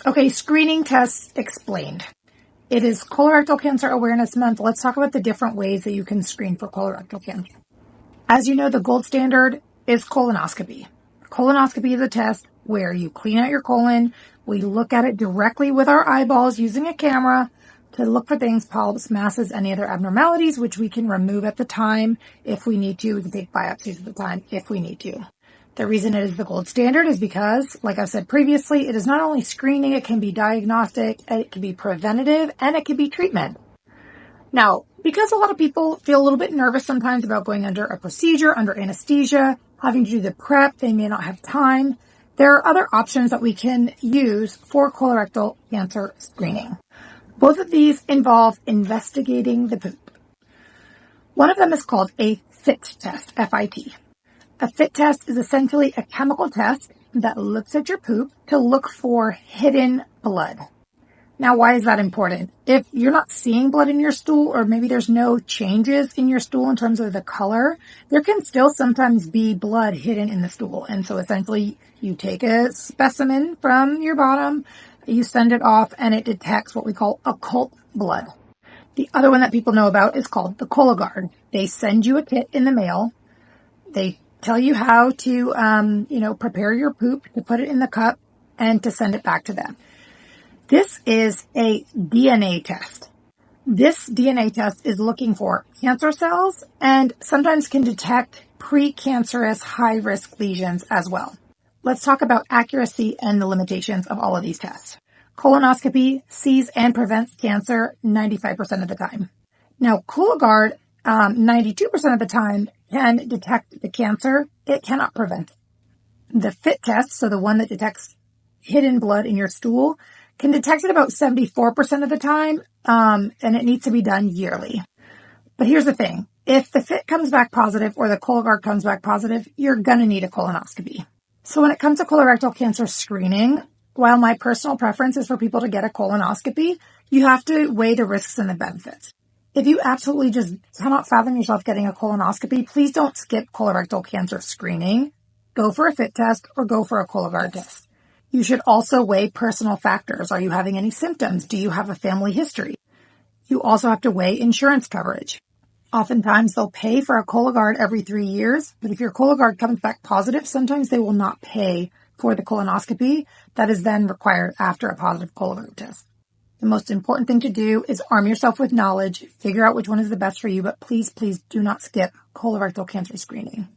Okay, screening tests explained. It is Colorectal Cancer Awareness Month. Let's talk about the different ways that you can screen for colorectal cancer. As you know, the gold standard is colonoscopy. Colonoscopy is a test where you clean out your colon. We look at it directly with our eyeballs using a camera to look for things, polyps, masses, any other abnormalities, which we can remove at the time if we need to. We can take biopsies at the time if we need to. The reason it is the gold standard is because, like I said previously, it is not only screening, it can be diagnostic, it can be preventative, and it can be treatment. Now, because a lot of people feel a little bit nervous sometimes about going under a procedure, under anesthesia, having to do the prep, they may not have time, there are other options that we can use for colorectal cancer screening. Both of these involve investigating the poop. One of them is called a FIT test, F-I-T. A FIT test is essentially a chemical test that looks at your poop to look for hidden blood. Now, why is that important? If you're not seeing blood in your stool, or maybe there's no changes in your stool in terms of the color, there can still sometimes be blood hidden in the stool. And so essentially you take a specimen from your bottom, you send it off, and it detects what we call occult blood. The other one that people know about is called the Cologuard. They send you a kit in the mail. They tell you how to, prepare your poop, to put it in the cup, and to send it back to them. This is a DNA test. This DNA test is looking for cancer cells and sometimes can detect precancerous high-risk lesions as well. Let's talk about accuracy and the limitations of all of these tests. Colonoscopy sees and prevents cancer 95% of the time. Now, Cologuard, 92% of the time, can detect the cancer. It cannot prevent it. The FIT test, so the one that detects hidden blood in your stool, can detect it about 74% of the time, and it needs to be done yearly. But here's the thing. If the FIT comes back positive or the Cologuard comes back positive, you're going to need a colonoscopy. So when it comes to colorectal cancer screening, while my personal preference is for people to get a colonoscopy, you have to weigh the risks and the benefits. If you absolutely just cannot fathom yourself getting a colonoscopy, please don't skip colorectal cancer screening. Go for a FIT test or go for a Cologuard test. You should also weigh personal factors. Are you having any symptoms? Do you have a family history? You also have to weigh insurance coverage. Oftentimes they'll pay for a Cologuard every 3 years, but if your Cologuard comes back positive, sometimes they will not pay for the colonoscopy that is then required after a positive Cologuard test. The most important thing to do is arm yourself with knowledge, figure out which one is the best for you, but please, please do not skip colorectal cancer screening.